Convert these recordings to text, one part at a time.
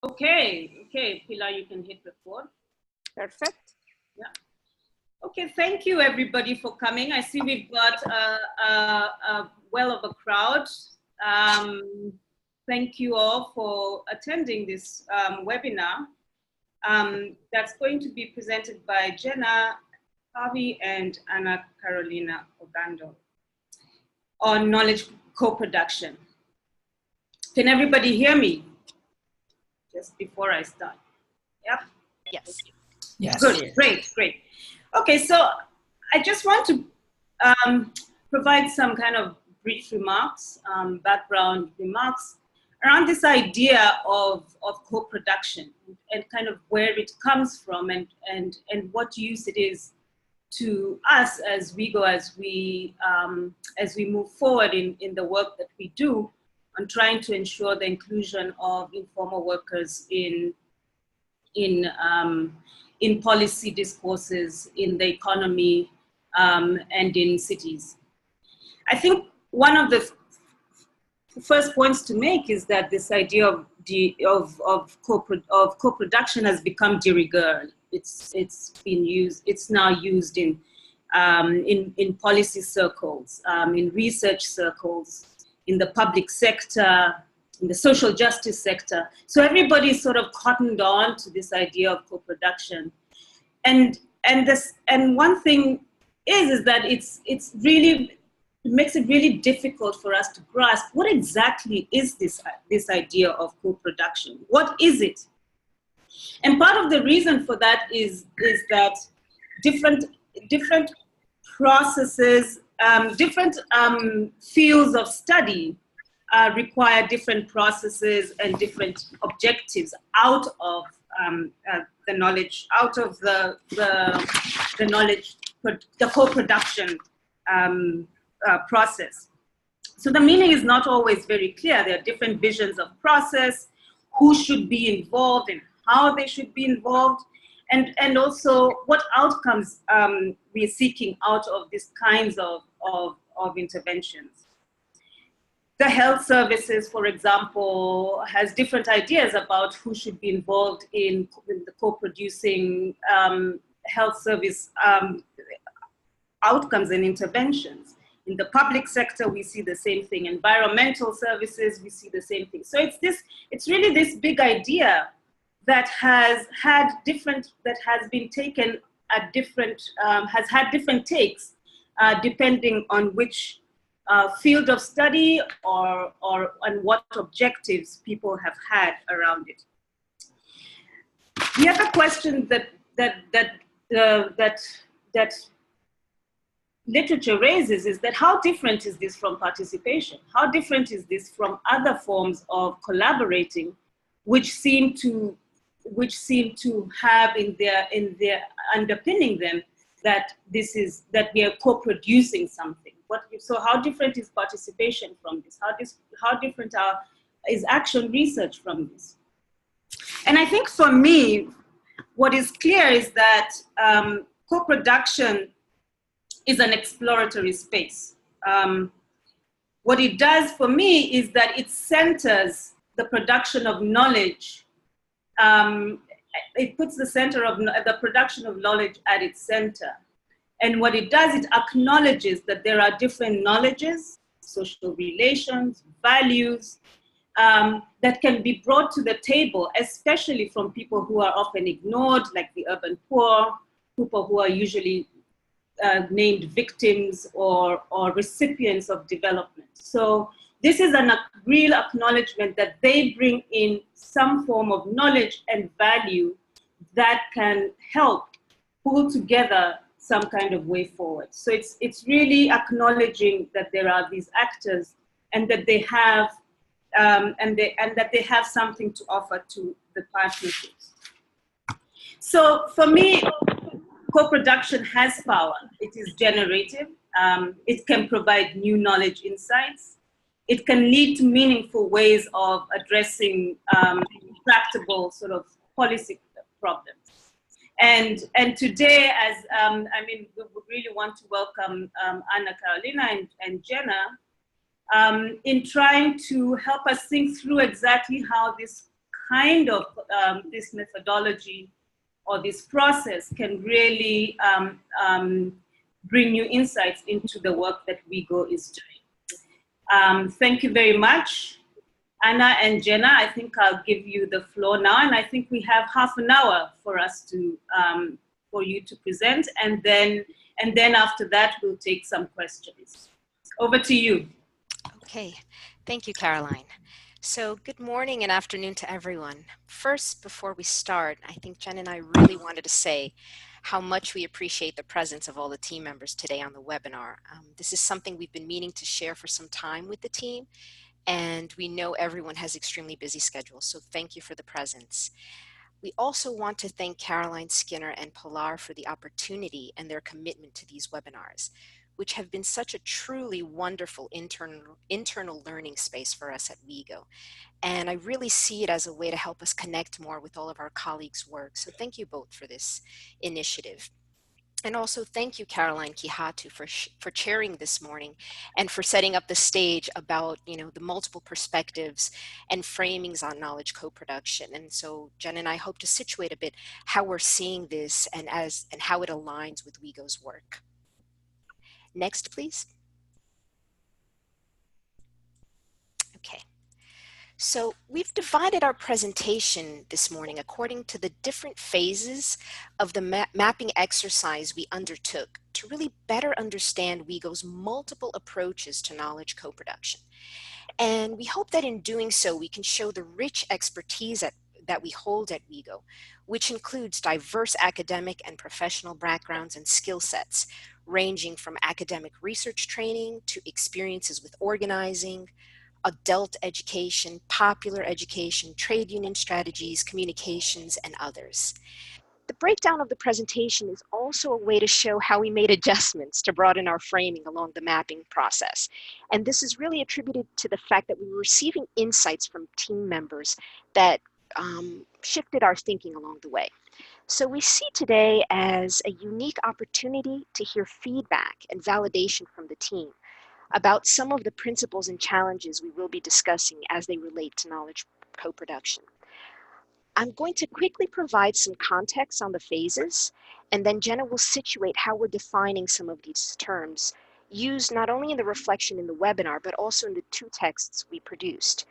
Okay, Pilar, you can hit record. Perfect. Yeah. Okay, thank you everybody for coming. I see we've got a well of a crowd. Thank you all for attending this webinar that's going to be presented by Jenna Harvey and Anna Carolina Ogando on knowledge co-production. Can everybody hear me? Just before I start. Yep. Yes. Yes. Good. Great. Okay, so I just want to provide some kind of brief remarks, background remarks around this idea of co-production and kind of where it comes from and what use it is to us as WIEGO as we move forward in the work that we do on trying to ensure the inclusion of informal workers in policy discourses, in the economy, and in cities. I think one of the first points to make is that this idea of co-production has become de rigueur. It's been used. It's now used in policy circles, in research circles, in the public sector, in the social justice sector. So everybody's sort of cottoned on to this idea of co-production. And one thing is that it makes it really difficult for us to grasp what exactly is this idea of co-production. What is it? And part of the reason for that is that different processes, different fields of study require different processes and different objectives out of the knowledge, out of the knowledge, the co-production process. So the meaning is not always very clear. There are different visions of process, who should be involved and how they should be involved, and also what outcomes we're seeking out of these kinds of interventions. The health services, for example, has different ideas about who should be involved in the co-producing health service outcomes and interventions. In the public sector, we see the same thing. Environmental services, we see the same thing. So it's really this big idea that has been taken at different, has had different takes depending on which field of study or on what objectives people have had around it. The other question that literature raises is that how different is this from participation? How different is this from other forms of collaborating, which seem to have in their underpinning them that we are co-producing something. So how different is participation from this? How different is action research from this? And I think for me, what is clear is that co-production is an exploratory space. What it does for me is that it centers the production of knowledge. It puts the production of knowledge at its center. And what it does, it acknowledges that there are different knowledges, social relations, values, that can be brought to the table, especially from people who are often ignored, like the urban poor, people who are usually named victims or recipients of development. So this is a real acknowledgement that they bring in some form of knowledge and value that can help pull together some kind of way forward. So it's really acknowledging that there are these actors and that they have that they have something to offer to the partnerships. So for me, co-production has power. It is generative. It can provide new knowledge insights. It can lead to meaningful ways of addressing tractable sort of policy problems. And today, we would really want to welcome Anna Carolina and Jenna in trying to help us think through exactly how this kind of this methodology or this process can really bring new insights into the work that WIEGO is doing. Thank you very much, Anna and Jenna. I think I'll give you the floor now, and I think we have half an hour for us to for you to present, and then after that we'll take some questions. Over to you. Okay, thank you, Caroline. So good morning and afternoon to everyone. First, before we start, I think Jen and I really wanted to say how much we appreciate the presence of all the team members today on the webinar. This is something we've been meaning to share for some time with the team, and we know everyone has extremely busy schedules, so thank you for the presence. We also want to thank Caroline Skinner and Pilar for the opportunity and their commitment to these webinars, which have been such a truly wonderful internal learning space for us at WIEGO. And I really see it as a way to help us connect more with all of our colleagues' work. So thank you both for this initiative. And also thank you, Caroline Kihatu, for chairing this morning and for setting up the stage about, the multiple perspectives and framings on knowledge co-production. And so Jen and I hope to situate a bit how we're seeing this and how it aligns with WIEGO's work. Next, please. Okay. So we've divided our presentation this morning according to the different phases of the mapping exercise we undertook to really better understand WIEGO's multiple approaches to knowledge co-production. And we hope that in doing so, we can show the rich expertise that we hold at WIEGO, which includes diverse academic and professional backgrounds and skill sets, ranging from academic research training to experiences with organizing, adult education, popular education, trade union strategies, communications, and others. The breakdown of the presentation is also a way to show how we made adjustments to broaden our framing along the mapping process. And this is really attributed to the fact that we were receiving insights from team members that shifted our thinking along the way. So we see today as a unique opportunity to hear feedback and validation from the team about some of the principles and challenges we will be discussing as they relate to knowledge co-production. I'm going to quickly provide some context on the phases, and then Jenna will situate how we're defining some of these terms, used not only in the reflection in the webinar, but also in the 2 texts we produced.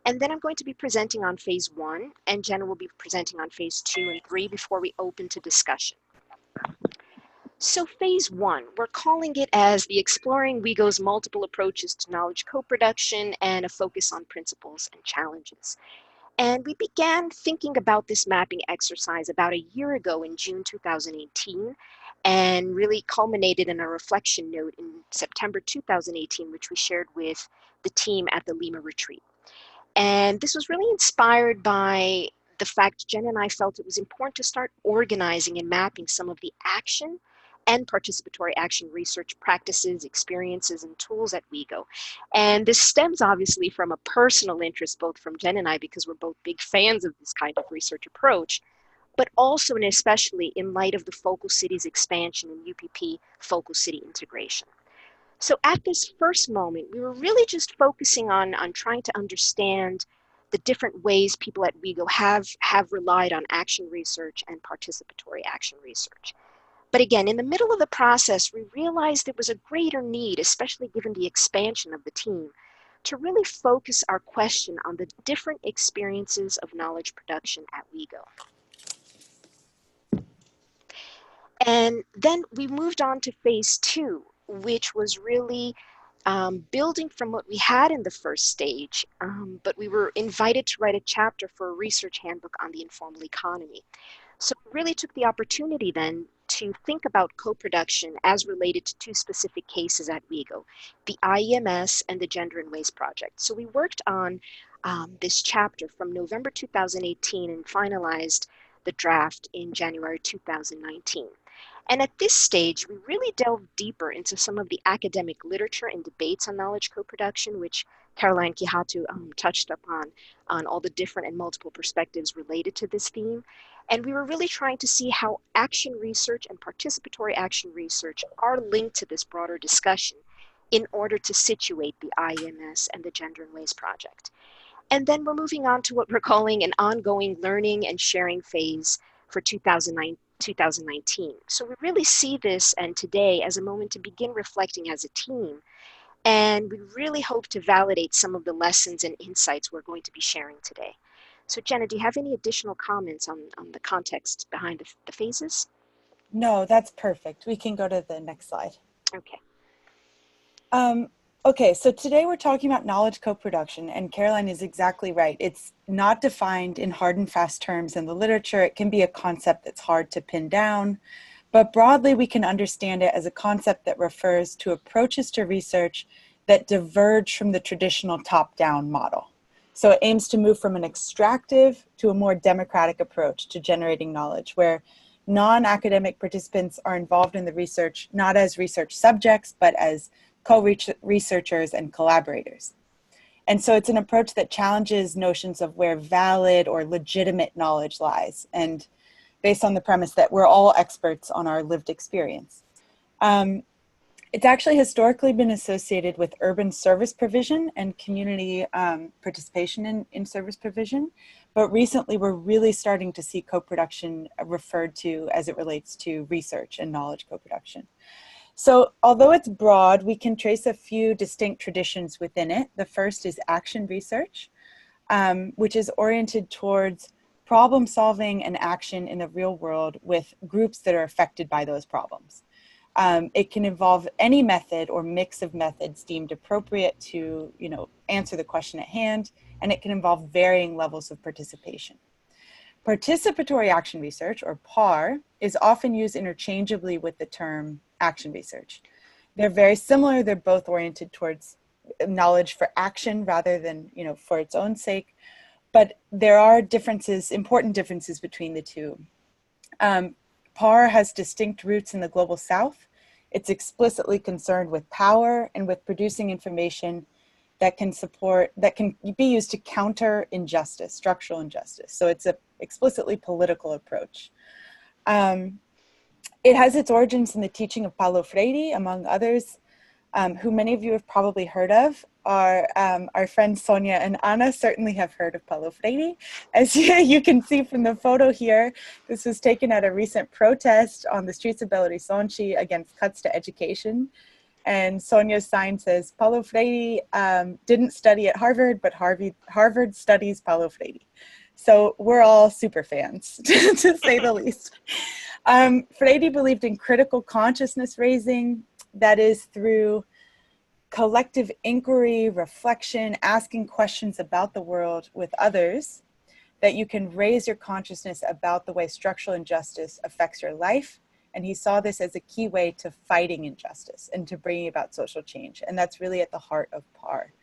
And then I'm going to be presenting on phase 1, and Jenna will be presenting on phase 2 and 3 before we open to discussion. So phase 1, we're calling it as the Exploring WIEGO's Multiple Approaches to Knowledge Co-Production and a focus on principles and challenges. And we began thinking about this mapping exercise about a year ago in June 2018, and really culminated in a reflection note in September 2018, which we shared with the team at the Lima retreat. And this was really inspired by the fact Jen and I felt it was important to start organizing and mapping some of the action and participatory action research practices, experiences, and tools at WIEGO. And this stems obviously from a personal interest, both from Jen and I, because we're both big fans of this kind of research approach, but also and especially in light of the Focal Cities expansion and UPP Focal City integration. So at this first moment, we were really just focusing on trying to understand the different ways people at WIEGO have relied on action research and participatory action research. But again, in the middle of the process, we realized there was a greater need, especially given the expansion of the team, to really focus our question on the different experiences of knowledge production at WIEGO. And then we moved on to phase 2, which was really building from what we had in the first stage, but we were invited to write a chapter for a research handbook on the informal economy. So we really took the opportunity then to think about co-production as related to 2 specific cases at WIEGO, the IEMS and the Gender and Waste Project. So we worked on this chapter from November 2018 and finalized the draft in January 2019. And at this stage, we really delved deeper into some of the academic literature and debates on knowledge co-production, which Caroline Kihatu touched upon on all the different and multiple perspectives related to this theme. And we were really trying to see how action research and participatory action research are linked to this broader discussion in order to situate the IEMS and the Gender and Waste Project. And then we're moving on to what we're calling an ongoing learning and sharing phase for 2019. So we really see this and today as a moment to begin reflecting as a team. And we really hope to validate some of the lessons and insights we're going to be sharing today. So Jenna, do you have any additional comments on the context behind the phases? No, that's perfect. We can go to the next slide. Okay. Okay, so today we're talking about knowledge co-production, and Caroline is exactly right. It's not defined in hard and fast terms in the literature. It can be a concept that's hard to pin down, but broadly we can understand it as a concept that refers to approaches to research that diverge from the traditional top-down model. So it aims to move from an extractive to a more democratic approach to generating knowledge, where non-academic participants are involved in the research, not as research subjects, but as co-researchers and collaborators. And so it's an approach that challenges notions of where valid or legitimate knowledge lies, and based on the premise that we're all experts on our lived experience. It's actually historically been associated with urban service provision and community participation in service provision, but recently we're really starting to see co-production referred to as it relates to research and knowledge co-production. So although it's broad, we can trace a few distinct traditions within it. The first is action research, which is oriented towards problem solving and action in the real world with groups that are affected by those problems. It can involve any method or mix of methods deemed appropriate to, answer the question at hand, and it can involve varying levels of participation. Participatory action research, or PAR, is often used interchangeably with the term action research. They're very similar. They're both oriented towards knowledge for action rather than, for its own sake. But there are differences, important differences between the two. PAR has distinct roots in the global South. It's explicitly concerned with power and with producing information that can be used to counter injustice, structural injustice. So it's an explicitly political approach. It has its origins in the teaching of Paulo Freire, among others, who many of you have probably heard of. Our friends Sonia and Anna certainly have heard of Paulo Freire. As you can see from the photo here, this was taken at a recent protest on the streets of Belo Horizonte against cuts to education. And Sonia's sign says, Paulo Freire didn't study at Harvard, but Harvard studies Paulo Freire. So we're all super fans, to say the least. Freire believed in critical consciousness raising, that is through collective inquiry, reflection, asking questions about the world with others, that you can raise your consciousness about the way structural injustice affects your life. And he saw this as a key way to fighting injustice and to bringing about social change. And that's really at the heart of PAR.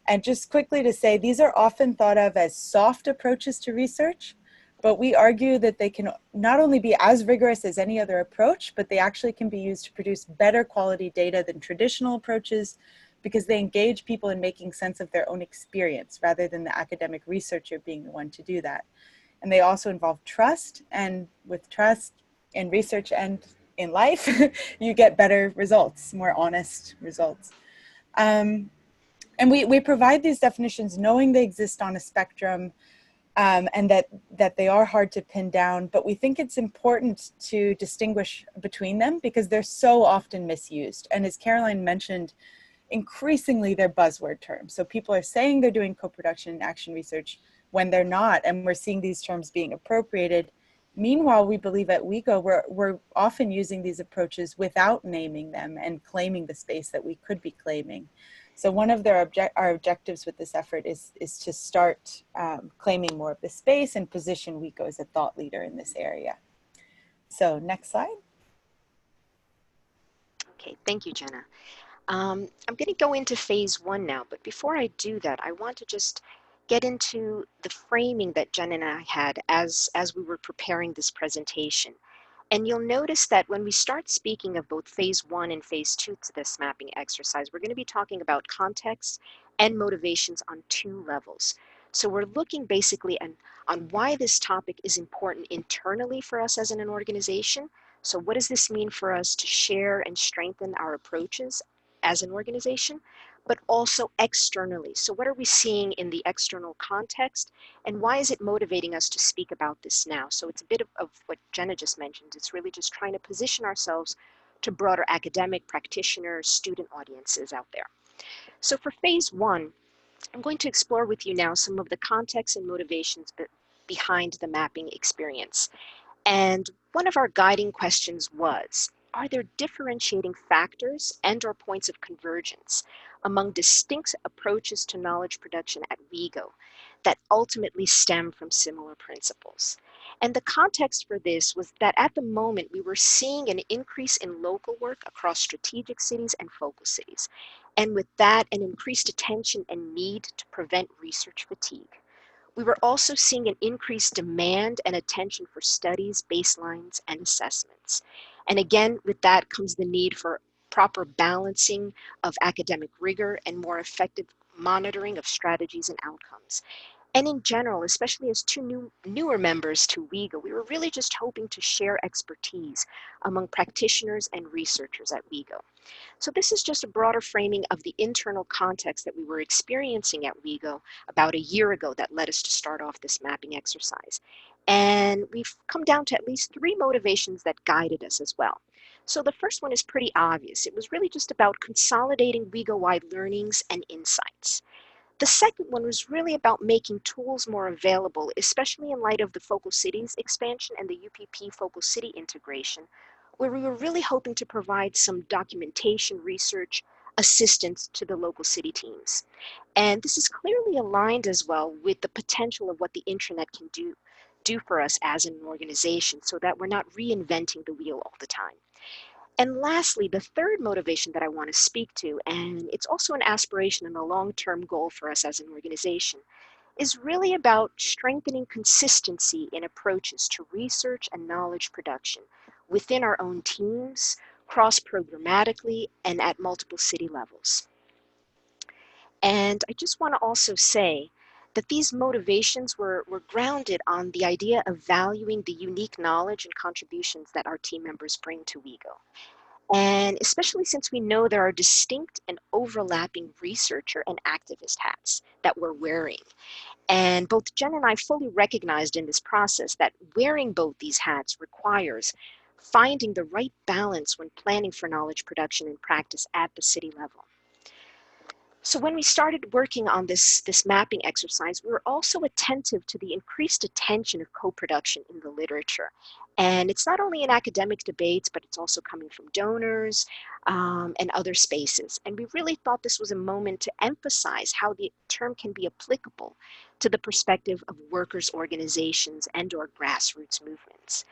And just quickly to say, these are often thought of as soft approaches to research, but we argue that they can not only be as rigorous as any other approach, but they actually can be used to produce better quality data than traditional approaches because they engage people in making sense of their own experience rather than the academic researcher being the one to do that. And they also involve trust, and with trust in research and in life, you get better results, more honest results. And we provide these definitions knowing they exist on a spectrum and that they are hard to pin down, but we think it's important to distinguish between them because they're so often misused. And as Caroline mentioned, increasingly they're buzzword terms. So people are saying they're doing co-production and action research when they're not, and we're seeing these terms being appropriated. Meanwhile, we believe at WIEGO, we're often using these approaches without naming them and claiming the space that we could be claiming. So one of our objectives with this effort is to start claiming more of the space and position WIEGO as a thought leader in this area. So next slide. Okay, thank you, Jenna. I'm going to go into phase one now, but before I do that, I want to just get into the framing that Jen and I had as we were preparing this presentation. And you'll notice that when we start speaking of both phase one and phase two to this mapping exercise, we're going to be talking about context and motivations on two levels. So we're looking basically on why this topic is important internally for us as an organization. So what does this mean for us to share and strengthen our approaches as an organization? but also externally. So what are we seeing in the external context, and why is it motivating us to speak about this now? So it's a bit of what Jenna just mentioned. It's really just trying to position ourselves to broader academic, practitioner, student audiences out there. So for phase one, I'm going to explore with you now some of the context and motivations behind the mapping experience. And one of our guiding questions was, are there differentiating factors and or points of convergence among distinct approaches to knowledge production at WIEGO that ultimately stem from similar principles? And the context for this was that at the moment we were seeing an increase in local work across strategic cities and focal cities. And with that, an increased attention and need to prevent research fatigue. We were also seeing an increased demand and attention for studies, baselines, and assessments. And again, with that comes the need for proper balancing of academic rigor and more effective monitoring of strategies and outcomes. And in general, especially as two newer members to WIEGO, we were really just hoping to share expertise among practitioners and researchers at WIEGO. So this is just a broader framing of the internal context that we were experiencing at WIEGO about a year ago that led us to start off this mapping exercise. And we've come down to at least 3 motivations that guided us as well. So the first one is pretty obvious. It was really just about consolidating WIEGO-wide learnings and insights. The second one was really about making tools more available, especially in light of the focal cities expansion and the UPP focal city integration, where we were really hoping to provide some documentation, research, assistance to the local city teams. And this is clearly aligned as well with the potential of what the intranet can do for us as an organization, so that we're not reinventing the wheel all the time. And lastly, the third motivation that I want to speak to, and it's also an aspiration and a long-term goal for us as an organization, is really about strengthening consistency in approaches to research and knowledge production within our own teams, cross-programmatically, and at multiple city levels. And I just want to also say that these motivations were grounded on the idea of valuing the unique knowledge and contributions that our team members bring to WIEGO. And especially since we know there are distinct and overlapping researcher and activist hats that we're wearing. And both Jen and I fully recognized in this process that wearing both these hats requires finding the right balance when planning for knowledge production and practice at the city level. So when we started working on this mapping exercise, we were also attentive to the increased attention of co-production in the literature. And it's not only in academic debates, but it's also coming from donors and other spaces. And we really thought this was a moment to emphasize how the term can be applicable to the perspective of workers' organizations and or grassroots movements.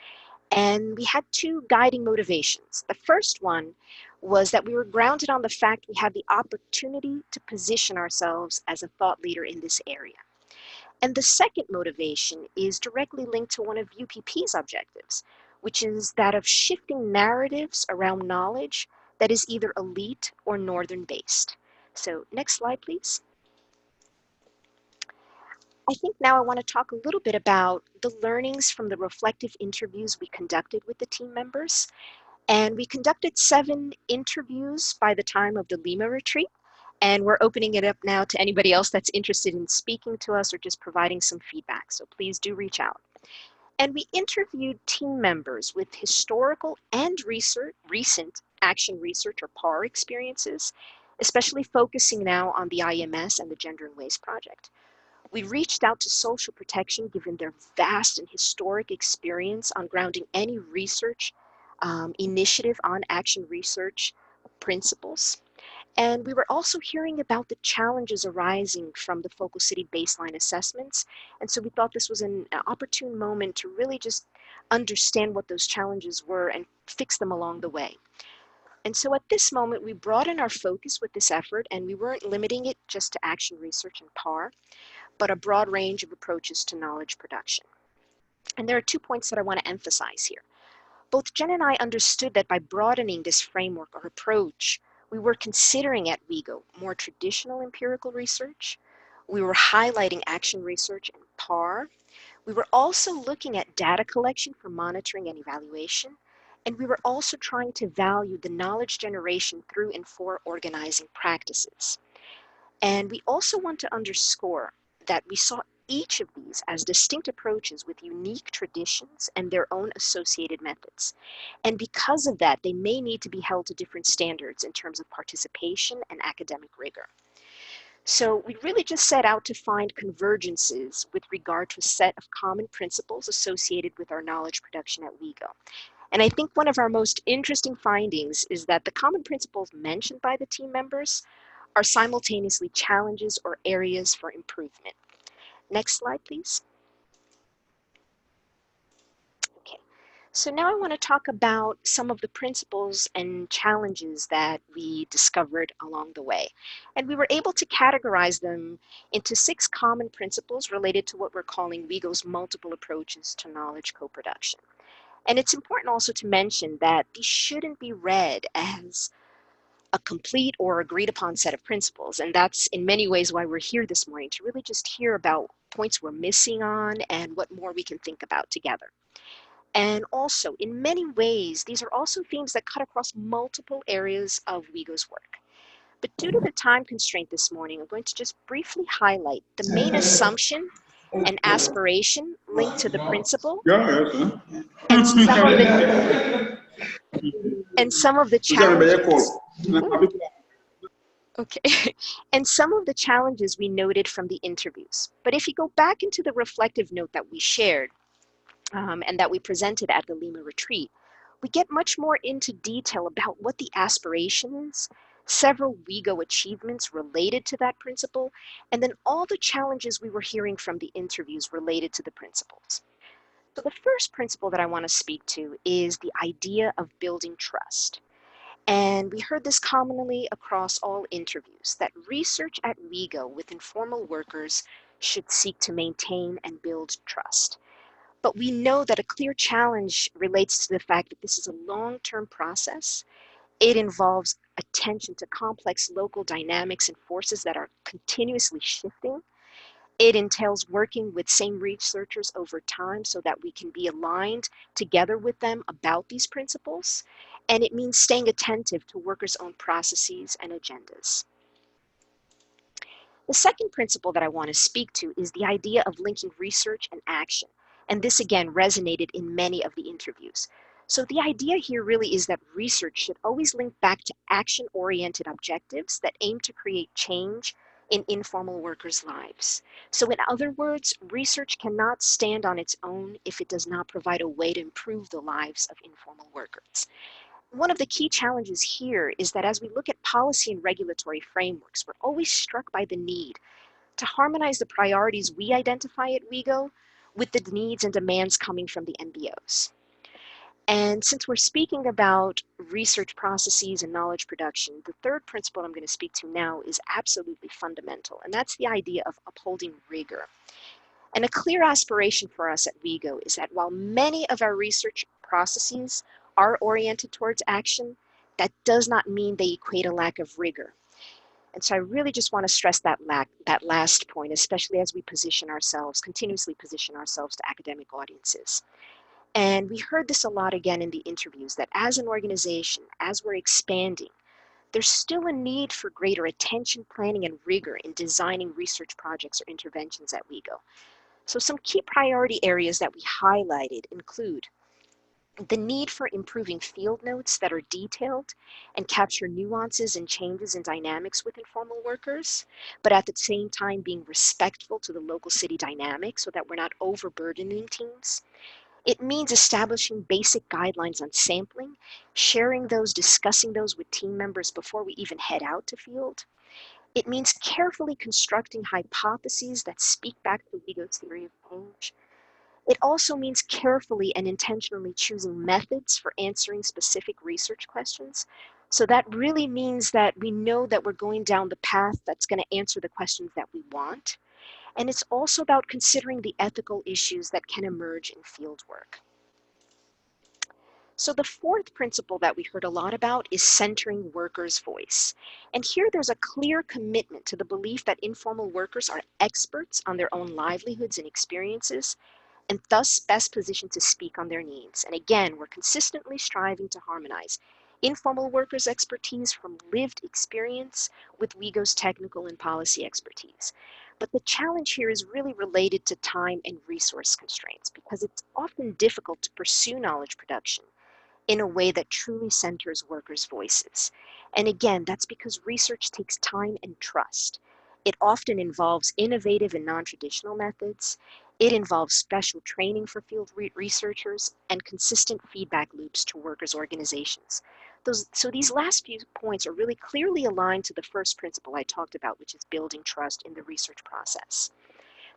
And we had 2 guiding motivations. The first one was that we were grounded on the fact we had the opportunity to position ourselves as a thought leader in this area. And the second motivation is directly linked to one of UPP's objectives, which is that of shifting narratives around knowledge that is either elite or northern based. So next slide, please. I think now I want to talk a little bit about the learnings from the reflective interviews we conducted with the team members. And we conducted 7 interviews by the time of the Lima retreat. And we're opening it up now to anybody else that's interested in speaking to us or just providing some feedback. So please do reach out. And we interviewed team members with historical and recent action research or PAR experiences, especially focusing now on the IMS and the Gender and Waste Project. We reached out to social protection given their vast and historic experience on grounding any research initiative on action research principles. And we were also hearing about the challenges arising from the focal city baseline assessments. And so we thought this was an opportune moment to really just understand what those challenges were and fix them along the way. And so at this moment, we broadened our focus with this effort, and we weren't limiting it just to action research and PAR, but a broad range of approaches to knowledge production. And there are 2 points that I want to emphasize here. Both Jen and I understood that by broadening this framework or approach, we were considering at WIEGO more traditional empirical research. We were highlighting action research and PAR. We were also looking at data collection for monitoring and evaluation. And we were also trying to value the knowledge generation through and for organizing practices. And we also want to underscore that we saw each of these as distinct approaches with unique traditions and their own associated methods. And because of that, they may need to be held to different standards in terms of participation and academic rigor. So we really just set out to find convergences with regard to a set of common principles associated with our knowledge production at WIEGO. And I think one of our most interesting findings is that the common principles mentioned by the team members are simultaneously challenges or areas for improvement. Next slide, please. Okay, so now I want to talk about some of the principles and challenges that we discovered along the way. And we were able to categorize them into 6 common principles related to what we're calling WIEGO's multiple approaches to knowledge co-production. And it's important also to mention that these shouldn't be read as a complete or agreed upon set of principles. And that's in many ways why we're here this morning, to really just hear about points we're missing on and what more we can think about together. And also, in many ways, these are also themes that cut across multiple areas of WIEGO's work. But due to the time constraint this morning, I'm going to just briefly highlight the main assumption and aspiration linked to the principle and some of the challenges. Okay, and some of the challenges we noted from the interviews. But if you go back into the reflective note that we shared and that we presented at the Lima retreat, we get much more into detail about what the aspiration is, several WIEGO achievements related to that principle, and then all the challenges we were hearing from the interviews related to the principles. So the first principle that I want to speak to is the idea of building trust. And we heard this commonly across all interviews, that research at WIEGO with informal workers should seek to maintain and build trust. But we know that a clear challenge relates to the fact that this is a long-term process. It involves attention to complex local dynamics and forces that are continuously shifting. It entails working with same researchers over time so that we can be aligned together with them about these principles. And it means staying attentive to workers' own processes and agendas. The second principle that I want to speak to is the idea of linking research and action. And this again resonated in many of the interviews. So the idea here really is that research should always link back to action-oriented objectives that aim to create change in informal workers' lives. So in other words, research cannot stand on its own if it does not provide a way to improve the lives of informal workers. One of the key challenges here is that as we look at policy and regulatory frameworks, we're always struck by the need to harmonize the priorities we identify at WIEGO with the needs and demands coming from the MBOs. And since we're speaking about research processes and knowledge production, the third principle I'm going to speak to now is absolutely fundamental, and that's the idea of upholding rigor. And a clear aspiration for us at WIEGO is that while many of our research processes are oriented towards action, that does not mean they equate a lack of rigor. And so I really just want to stress that last point, especially as we continuously position ourselves to academic audiences. And we heard this a lot again in the interviews, that as an organization, as we're expanding, there's still a need for greater attention, planning, and rigor in designing research projects or interventions at WIEGO. So some key priority areas that we highlighted include the need for improving field notes that are detailed and capture nuances and changes in dynamics with informal workers, but at the same time being respectful to the local city dynamics so that we're not overburdening teams. It means establishing basic guidelines on sampling, sharing those, discussing those with team members before we even head out to field. It means carefully constructing hypotheses that speak back to WIEGO's theory of change. It also means carefully and intentionally choosing methods for answering specific research questions. So that really means that we know that we're going down the path that's going to answer the questions that we want. And it's also about considering the ethical issues that can emerge in field work. So the fourth principle that we heard a lot about is centering workers' voice. And here there's a clear commitment to the belief that informal workers are experts on their own livelihoods and experiences, and thus best positioned to speak on their needs. And again, we're consistently striving to harmonize informal workers' expertise from lived experience with WIEGO's technical and policy expertise. But the challenge here is really related to time and resource constraints because it's often difficult to pursue knowledge production in a way that truly centers workers' voices. And again, that's because research takes time and trust. It often involves innovative and non-traditional methods. It involves special training for field researchers and consistent feedback loops to workers' organizations. So these last few points are really clearly aligned to the first principle I talked about, which is building trust in the research process.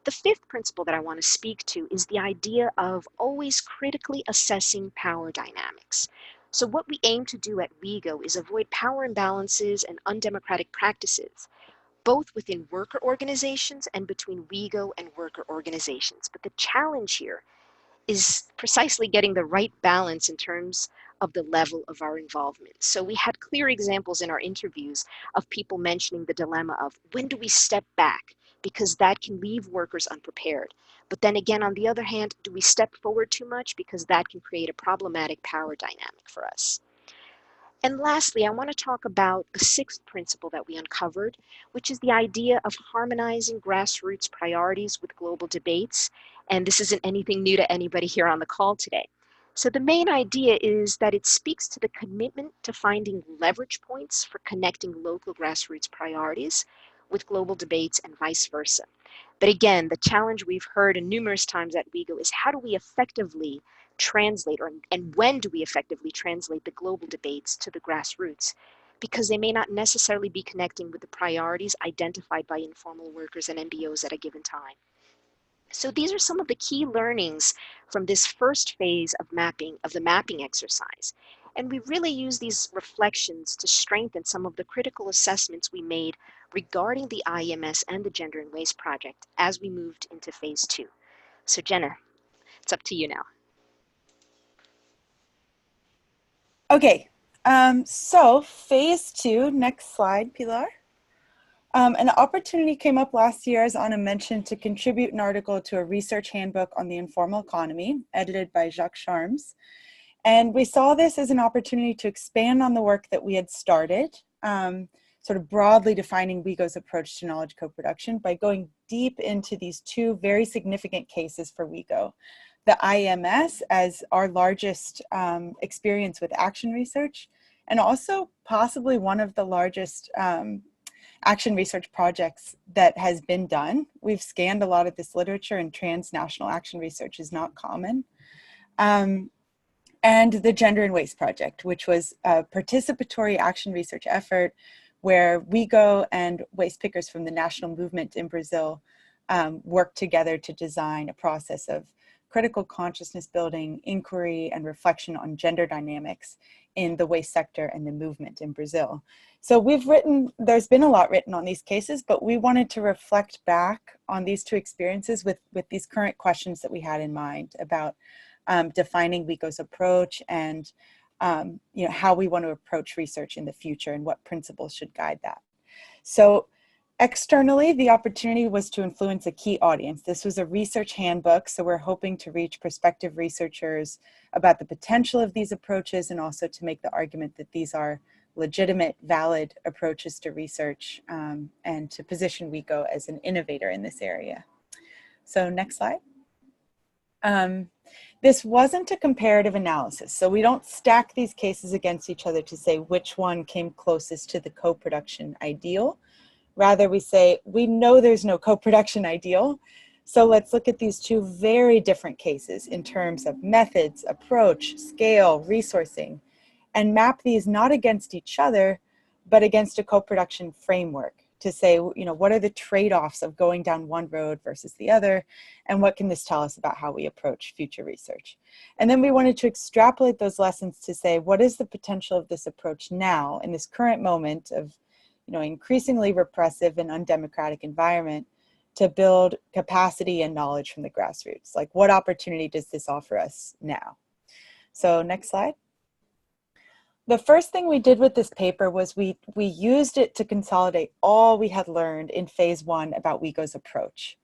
The fifth principle that I want to speak to is the idea of always critically assessing power dynamics. So what we aim to do at WIEGO is avoid power imbalances and undemocratic practices, both within worker organizations and between WIEGO and worker organizations. But the challenge here is precisely getting the right balance in terms of the level of our involvement. So we had clear examples in our interviews of people mentioning the dilemma of when do we step back, because that can leave workers unprepared. But then again, on the other hand, do we step forward too much, because that can create a problematic power dynamic for us. And lastly, I want to talk about a sixth principle that we uncovered, which is the idea of harmonizing grassroots priorities with global debates. And this isn't anything new to anybody here on the call today. So the main idea is that it speaks to the commitment to finding leverage points for connecting local grassroots priorities with global debates and vice versa. But again, the challenge we've heard numerous times at WIEGO is how do we effectively translate, and when do we effectively translate the global debates to the grassroots? Because they may not necessarily be connecting with the priorities identified by informal workers and MBOs at a given time. So these are some of the key learnings from this first phase of the mapping exercise. And we really use these reflections to strengthen some of the critical assessments we made regarding the IEMS and the Gender and Waste Project as we moved into phase 2. So Jenna, it's up to you now. Okay, so phase 2, next slide, Pilar. An opportunity came up last year, as Anna mentioned, to contribute an article to a research handbook on the informal economy, edited by Jacques Charmes. And we saw this as an opportunity to expand on the work that we had started, sort of broadly defining WIEGO's approach to knowledge co-production by going deep into these two very significant cases for WIEGO. The IEMS as our largest experience with action research, and also possibly one of the largest action research projects that has been done. We've scanned a lot of this literature, and transnational action research is not common. And the Gender and Waste Project, which was a participatory action research effort where WIEGO and waste pickers from the national movement in Brazil worked together to design a process of critical consciousness building, inquiry, and reflection on gender dynamics in the waste sector and the movement in Brazil. So there's been a lot written on these cases, but we wanted to reflect back on these two experiences with these current questions that we had in mind about defining WIEGO's approach and how we want to approach research in the future and what principles should guide that. So externally, the opportunity was to influence a key audience. This was a research handbook, so we're hoping to reach prospective researchers about the potential of these approaches and also to make the argument that these are legitimate, valid approaches to research and to position WIEGO as an innovator in this area. So next slide. This wasn't a comparative analysis, so we don't stack these cases against each other to say which one came closest to the co-production ideal. Rather, we say, we know there's no co-production ideal, so let's look at these two very different cases in terms of methods, approach, scale, resourcing, and map these not against each other, but against a co-production framework to say, what are the trade-offs of going down one road versus the other, and what can this tell us about how we approach future research? And then we wanted to extrapolate those lessons to say, what is the potential of this approach now in this current moment of increasingly repressive and undemocratic environment to build capacity and knowledge from the grassroots? Like, what opportunity does this offer us now? So next slide. The first thing we did with this paper was we used it to consolidate all we had learned in phase 1 about WIEGO's approach.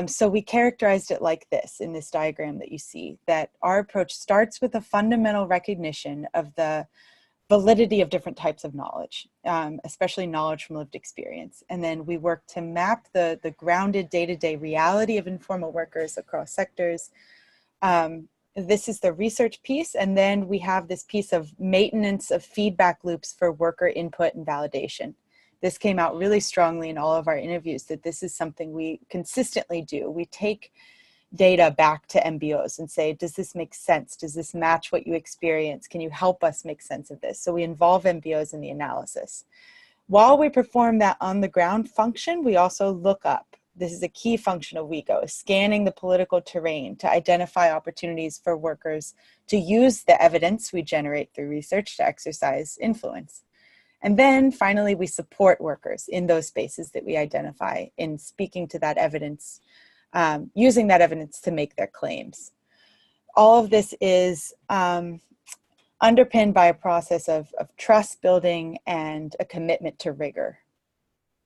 So we characterized it like this in this diagram that you see, that our approach starts with a fundamental recognition of the validity of different types of knowledge, especially knowledge from lived experience. And then we work to map the grounded day-to-day reality of informal workers across sectors. This is the research piece. And then we have this piece of maintenance of feedback loops for worker input and validation. This came out really strongly in all of our interviews, that this is something we consistently do. We take data back to MBOs and say, does this make sense? Does this match what you experience? Can you help us make sense of this? So we involve MBOs in the analysis. While we perform that on the ground function, we also look up. This is a key function of WIEGO, scanning the political terrain to identify opportunities for workers to use the evidence we generate through research to exercise influence. And then finally, we support workers in those spaces that we identify in speaking to that evidence, using that evidence to make their claims. All of this is underpinned by a process of trust building and a commitment to rigor.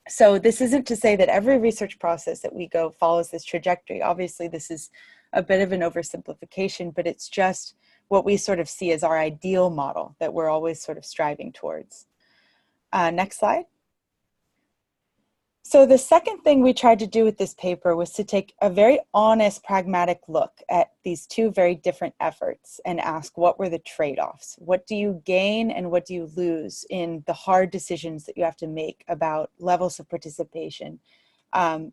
So this isn't to say that every research process that we go follows this trajectory. Obviously, this is a bit of an oversimplification, but it's just what we sort of see as our ideal model that we're always sort of striving towards. Next slide. So the second thing we tried to do with this paper was to take a very honest, pragmatic look at these two very different efforts and ask, what were the trade-offs? What do you gain and what do you lose in the hard decisions that you have to make about levels of participation,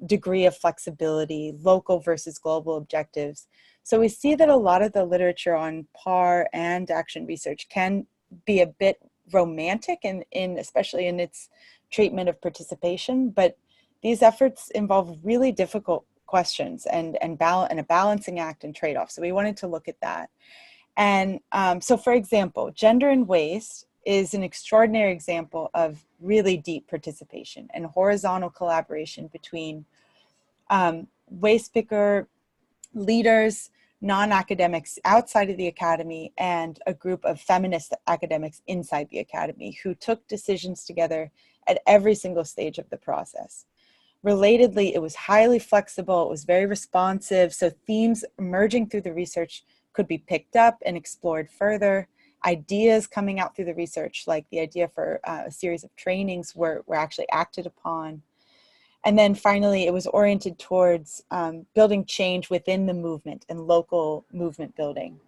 degree of flexibility, local versus global objectives? So we see that a lot of the literature on PAR and action research can be a bit romantic, especially in its treatment of participation, but these efforts involve really difficult questions and a balancing act and trade-off. So we wanted to look at that. And so for example, gender and waste is an extraordinary example of really deep participation and horizontal collaboration between waste picker leaders, non-academics outside of the academy, and a group of feminist academics inside the academy who took decisions together at every single stage of the process. Relatedly, it was highly flexible, it was very responsive, so themes emerging through the research could be picked up and explored further. Ideas coming out through the research, like the idea for a series of trainings, were actually acted upon. And then finally, it was oriented towards building change within the movement and local movement building.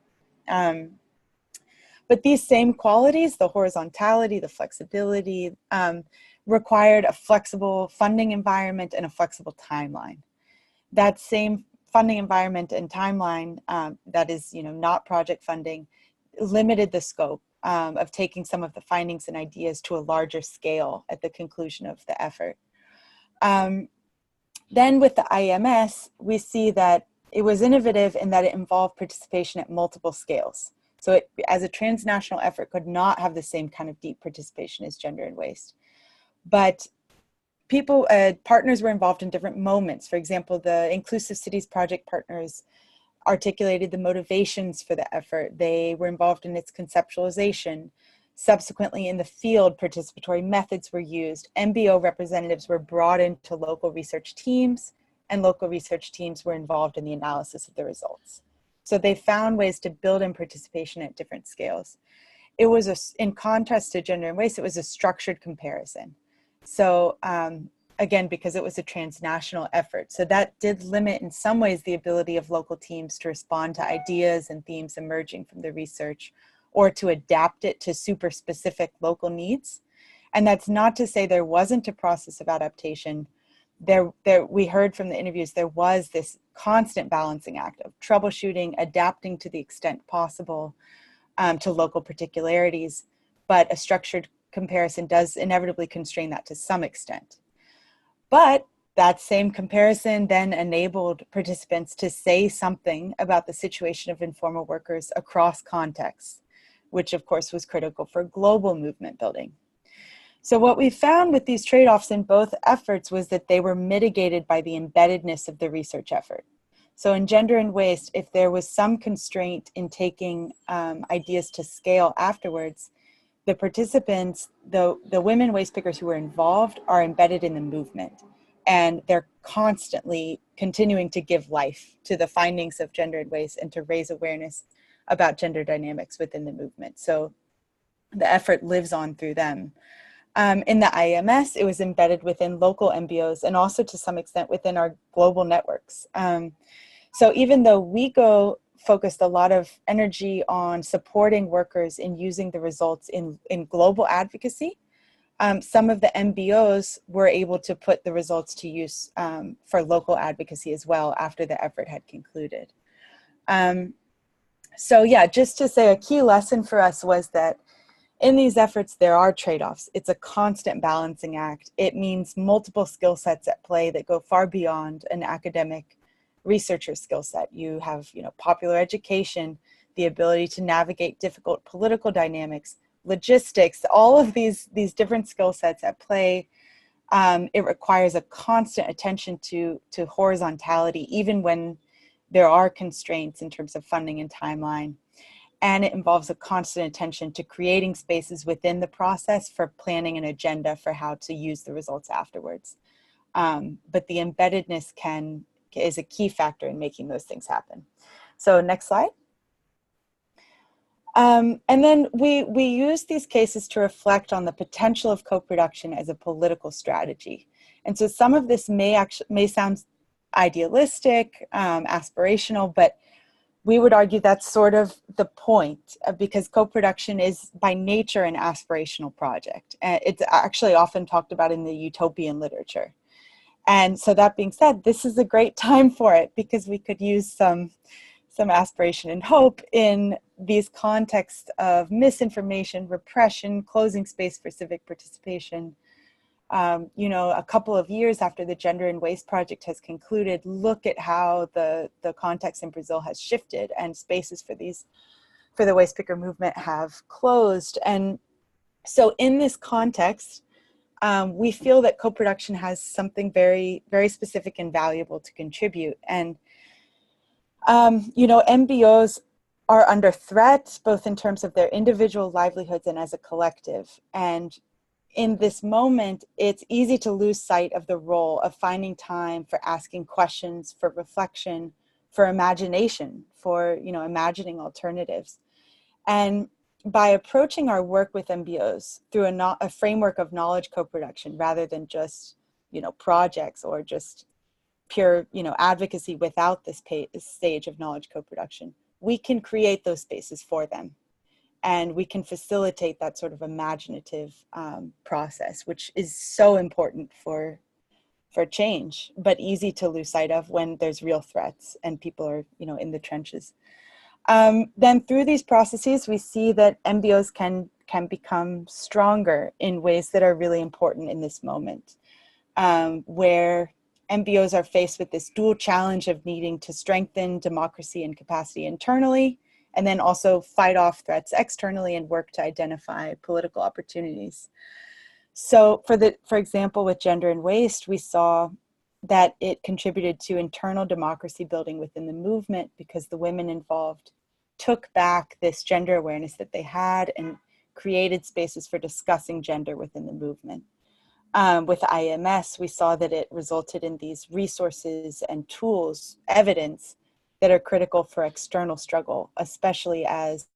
But these same qualities, the horizontality, the flexibility, required a flexible funding environment and a flexible timeline. That same funding environment and timeline, that is, not project funding, limited the scope of taking some of the findings and ideas to a larger scale at the conclusion of the effort. Then with the IMS, we see that it was innovative in that it involved participation at multiple scales. So it, as a transnational effort, could not have the same kind of deep participation as gender and waste. But people, partners were involved in different moments. For example, the Inclusive Cities Project partners articulated the motivations for the effort. They were involved in its conceptualization. Subsequently, in the field, participatory methods were used. MBO representatives were brought into local research teams, and local research teams were involved in the analysis of the results. So they found ways to build in participation at different scales. It was, in contrast to gender and waste, it was a structured comparison. So again, because it was a transnational effort. So that did limit in some ways the ability of local teams to respond to ideas and themes emerging from the research, or to adapt it to super specific local needs. And that's not to say there wasn't a process of adaptation. We heard from the interviews, there was this constant balancing act of troubleshooting, adapting to the extent possible to local particularities, but a structured comparison does inevitably constrain that to some extent. But that same comparison then enabled participants to say something about the situation of informal workers across contexts, which of course was critical for global movement building. So what we found with these trade-offs in both efforts was that they were mitigated by the embeddedness of the research effort. So in gender and waste, if there was some constraint in taking ideas to scale afterwards, the participants, the women waste pickers who were involved, are embedded in the movement. And they're constantly continuing to give life to the findings of gender and waste and to raise awareness about gender dynamics within the movement. So the effort lives on through them. In the IMS, it was embedded within local MBOs and also to some extent within our global networks. So even though WIEGO focused a lot of energy on supporting workers in using the results in global advocacy, some of the MBOs were able to put the results to use for local advocacy as well after the effort had concluded. So yeah, just to say, a key lesson for us was that in these efforts, there are trade-offs. It's a constant balancing act. It means multiple skill sets at play that go far beyond an academic researcher skill set. You have, popular education, the ability to navigate difficult political dynamics, logistics, all of these different skill sets at play. It requires a constant attention to horizontality, even when there are constraints in terms of funding and timeline. And it involves a constant attention to creating spaces within the process for planning an agenda for how to use the results afterwards. But the embeddedness is a key factor in making those things happen. So next slide. And then we use these cases to reflect on the potential of co-production as a political strategy. And so some of this may sound idealistic, aspirational, but we would argue that's sort of the point, because co-production is by nature an aspirational project. And it's actually often talked about in the utopian literature. And so that being said, this is a great time for it, because we could use some aspiration and hope in these contexts of misinformation, repression, closing space for civic participation. A couple of years after the Gender and Waste Project has concluded, look at how the context in Brazil has shifted, and spaces for the waste picker movement have closed. And so in this context, we feel that co-production has something very, very specific and valuable to contribute. And, MBOs are under threat, both in terms of their individual livelihoods and as a collective. And in this moment, it's easy to lose sight of the role of finding time for asking questions, for reflection, for imagination, for imagining alternatives. And by approaching our work with MBOs through a framework of knowledge co-production, rather than just projects or just pure advocacy without this stage of knowledge co-production, we can create those spaces for them. And we can facilitate that sort of imaginative process, which is so important for change, but easy to lose sight of when there's real threats and people are, in the trenches. Then through these processes, we see that MBOs can become stronger in ways that are really important in this moment, where MBOs are faced with this dual challenge of needing to strengthen democracy and capacity internally, and then also fight off threats externally and work to identify political opportunities. So for example, with Gender and Waste, we saw that it contributed to internal democracy building within the movement, because the women involved took back this gender awareness that they had and created spaces for discussing gender within the movement. With IMS, we saw that it resulted in these resources and tools, evidence, that are critical for external struggle, especially as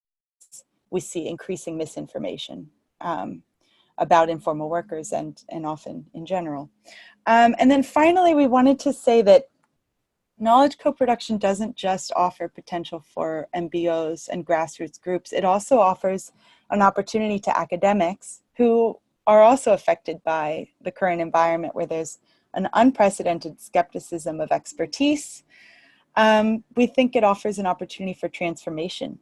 we see increasing misinformation about informal workers and often in general. And then finally, we wanted to say that knowledge co-production doesn't just offer potential for MBOs and grassroots groups. It also offers an opportunity to academics who are also affected by the current environment, where there's an unprecedented skepticism of expertise. We think it offers an opportunity for transformation.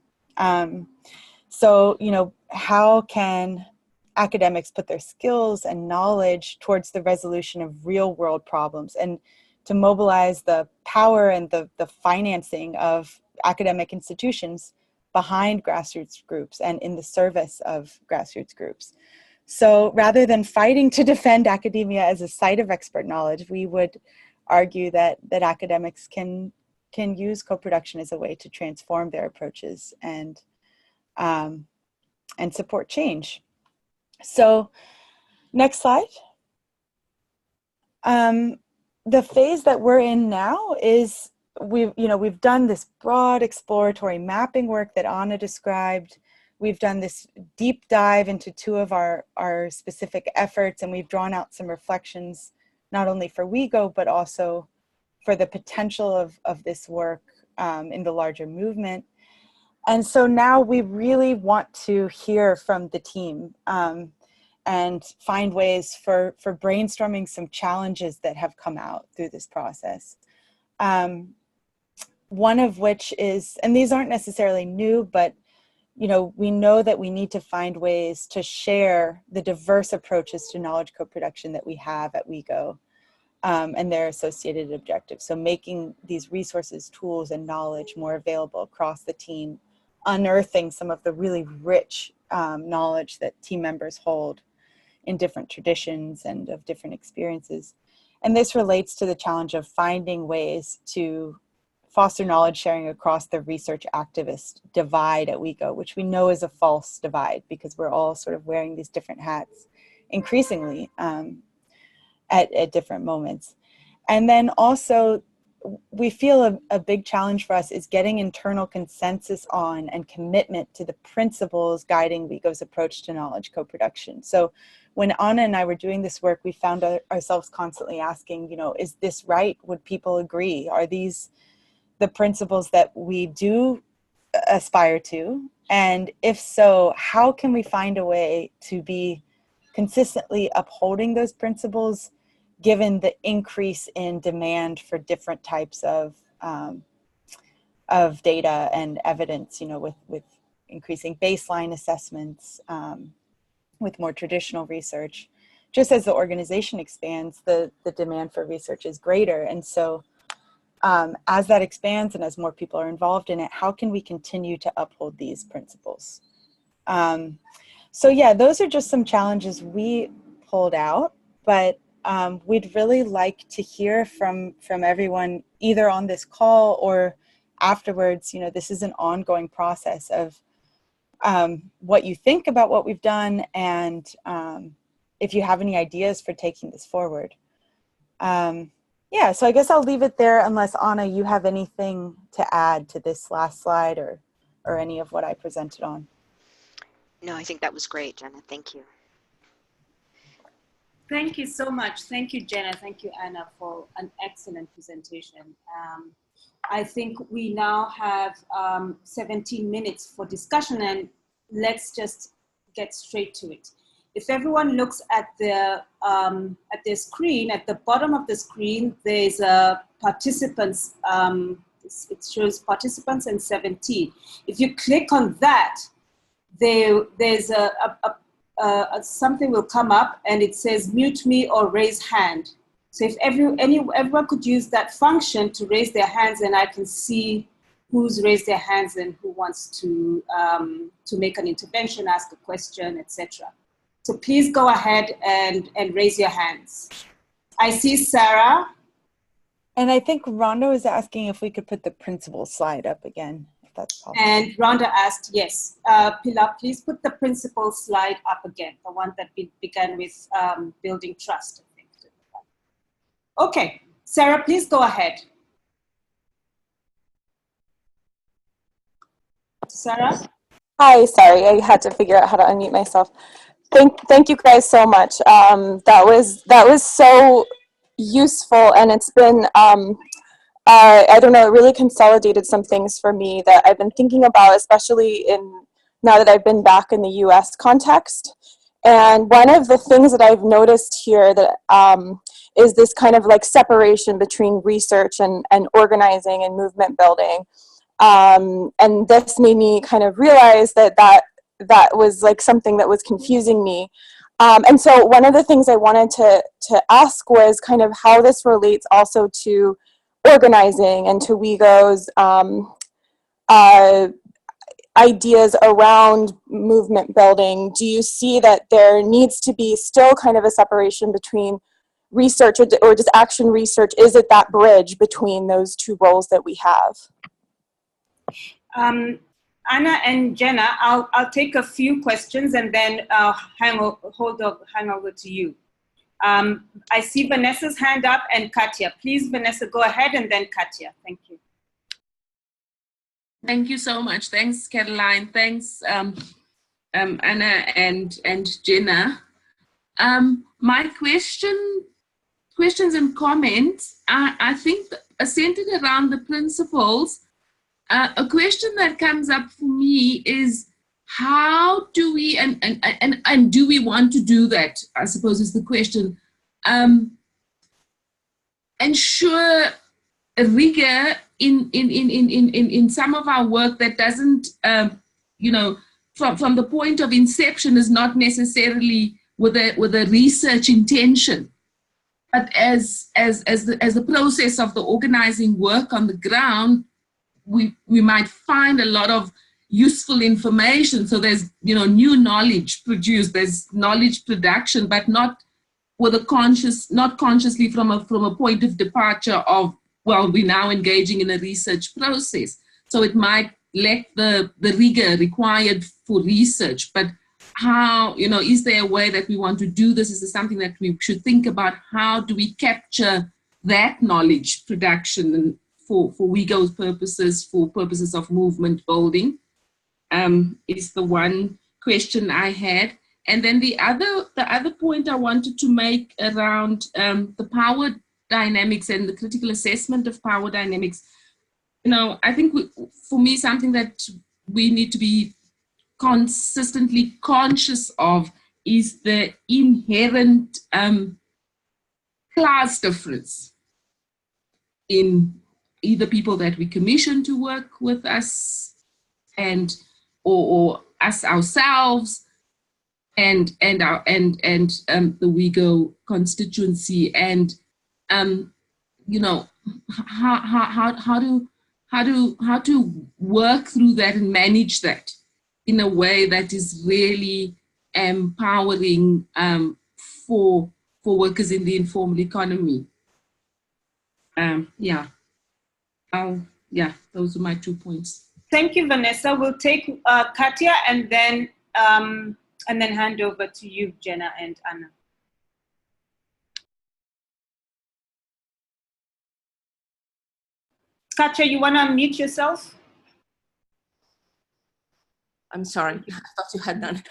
So, how can academics put their skills and knowledge towards the resolution of real world problems, and to mobilize the power and the financing of academic institutions behind grassroots groups and in the service of grassroots groups? So rather than fighting to defend academia as a site of expert knowledge, we would argue that academics can use co-production as a way to transform their approaches and support change. So next slide. The phase that we're in now is we've done this broad exploratory mapping work that Anna described. we've done this deep dive into two of our specific efforts, and we've drawn out some reflections, not only for WIEGO, but also for the potential of this work in the larger movement. And so now we really want to hear from the team and find ways for brainstorming some challenges that have come out through this process. One of which is, and these aren't necessarily new, but we know that we need to find ways to share the diverse approaches to knowledge co-production that we have at WIEGO and their associated objectives. So making these resources, tools, and knowledge more available across the team, unearthing some of the really rich knowledge that team members hold in different traditions and of different experiences. And this relates to the challenge of finding ways to foster knowledge sharing across the research activist divide at WIEGO, which we know is a false divide because we're all sort of wearing these different hats increasingly at different moments. And then also, we feel a big challenge for us is getting internal consensus on and commitment to the principles guiding WIEGO's approach to knowledge co-production. So when Anna and I were doing this work, we found ourselves constantly asking, is this right? Would people agree? Are these the principles that we do aspire to? And if so, how can we find a way to be consistently upholding those principles given the increase in demand for different types of data and evidence, with increasing baseline assessments, with more traditional research? Just as the organization expands, the demand for research is greater. And so as that expands and as more people are involved in it, how can we continue to uphold these principles? So yeah, those are just some challenges we pulled out, but we'd really like to hear from everyone either on this call or afterwards. This is an ongoing process of what you think about what we've done, and if you have any ideas for taking this forward. Yeah, so I guess I'll leave it there unless, Anna, you have anything to add to this last slide or any of what I presented on. No, I think that was great, Jenna. Thank you. Thank you so much. Thank you, Jenna. Thank you, Anna, for an excellent presentation. I think we now have 17 minutes for discussion, and let's just get straight to it. If everyone looks at their screen, at the bottom of the screen, there's a participants, it shows participants and 17. If you click on that, there's something will come up and it says mute me or raise hand. So if everyone could use that function to raise their hands, and I can see who's raised their hands and who wants to make an intervention, ask a question, etc. So please go ahead and raise your hands. I see Sarah. And I think Rhonda was asking if we could put the principal slide up again, if that's possible. And Rhonda asked, yes. Pilar, please put the principal slide up again, the one that began with building trust, I think. Okay, Sarah, please go ahead. Sarah? Hi, sorry, I had to figure out how to unmute myself. Thank you guys so much. That was so useful, and it's been I don't know, it really consolidated some things for me that I've been thinking about, especially now that I've been back in the US context. And one of the things that I've noticed here that is this kind of like separation between research and organizing and movement building. And this made me kind of realize that was like something that was confusing me. And so one of the things I wanted to ask was kind of how this relates also to organizing and to WIEGO's ideas around movement building. Do you see that there needs to be still kind of a separation between research or just action research? Is it that bridge between those two roles that we have? Anna and Jenna, I'll take a few questions and then hang over to you. I see Vanessa's hand up and Katya. Please, Vanessa, go ahead, and then Katya. Thank you. Thank you so much. Thanks, Caroline. Thanks, Anna and Jenna. My questions and comments, I think, are centered around the principles. A question that comes up for me is, how do we, and do we want to do that, I suppose is the question, ensure a rigor in some of our work that doesn't, you know, from the point of inception is not necessarily with a research intention, but as the process of the organizing work on the ground, we might find a lot of useful information. So there's, you know, new knowledge produced, there's knowledge production, but not with a not consciously from a point of departure of, well, we're now engaging in a research process. So it might lack the rigor required for research, but how, you know, is there a way that we want to do this? Is this something that we should think about? How do we capture that knowledge production and for WIEGO's purposes, for purposes of movement building, is the one question I had. And then the other point I wanted to make around the power dynamics and the critical assessment of power dynamics. You know, I think for me, something that we need to be consistently conscious of is the inherent class difference in either people that we commission to work with us and or us ourselves and the WIEGO constituency, and you know, how to work through that and manage that in a way that is really empowering for workers in the informal economy. Those are my 2 points. Thank you, Vanessa. We'll take Katya and then hand over to you, Jenna and Anna. Katya, you want to unmute yourself? I'm sorry, I thought you had done it.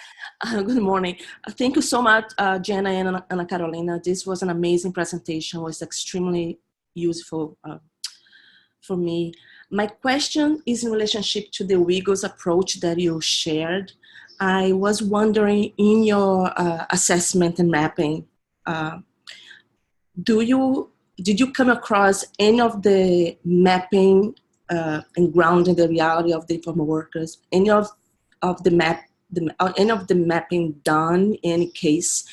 Good morning. Thank you so much, Jenna and Ana Carolina. This was an amazing presentation. It was extremely useful for me. My question is in relationship to the WIEGO's approach that you shared. I was wondering, in your assessment and mapping, did you come across any of the mapping and grounding the reality of the informal workers, any of the mapping done in any case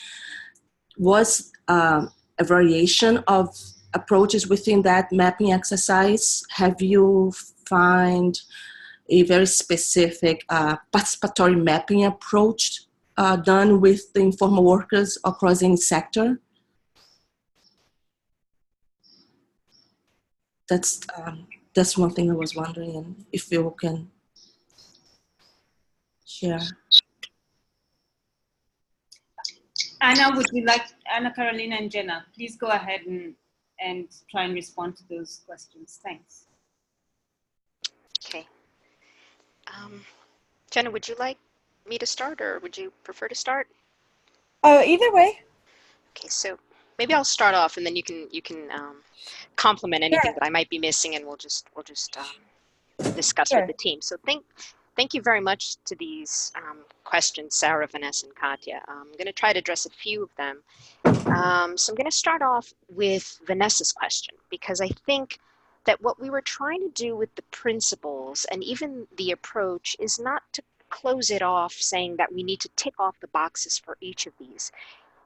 was a variation of approaches within that mapping exercise? Have you find a very specific participatory mapping approach done with the informal workers across any sector? That's one thing I was wondering, and if you can share. Anna, would you like, Anna, Carolina, and Jenna, please go ahead and try and respond to those questions. Thanks. Okay. Jenna, would you like me to start, or would you prefer to start? Either way. Okay, so maybe I'll start off, and then you can complement anything that I might be missing, and we'll just discuss with the team. So thank you very much to these questions, Sarah, Vanessa, and Katya. I'm going to try to address a few of them. So I'm going to start off with Vanessa's question, because I think that what we were trying to do with the principles and even the approach is not to close it off saying that we need to tick off the boxes for each of these.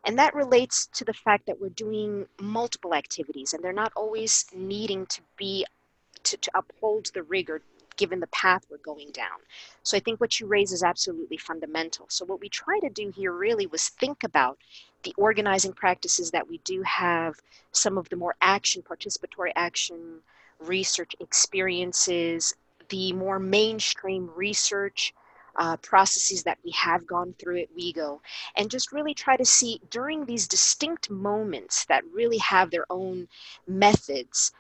And that relates to the fact that we're doing multiple activities, and they're not always needing to be to uphold the rigor given the path we're going down. So I think what you raise is absolutely fundamental. So what we try to do here really was think about the organizing practices that we do have, some of the more participatory action, research experiences, the more mainstream research processes that we have gone through at WIEGO, and just really try to see during these distinct moments that really have their own methods,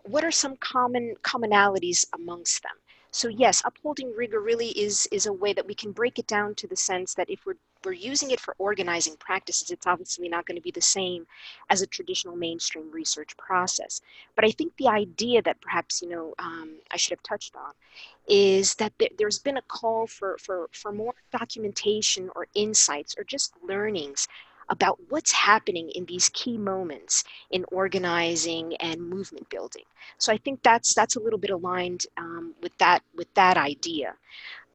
what are some commonalities amongst them? So yes, upholding rigor really is a way that we can break it down to the sense that if we're using it for organizing practices, it's obviously not going to be the same as a traditional mainstream research process. But I think the idea that perhaps, I should have touched on is that there's been a call for more documentation or insights or just learnings about what's happening in these key moments in organizing and movement building. So I think that's a little bit aligned with that idea.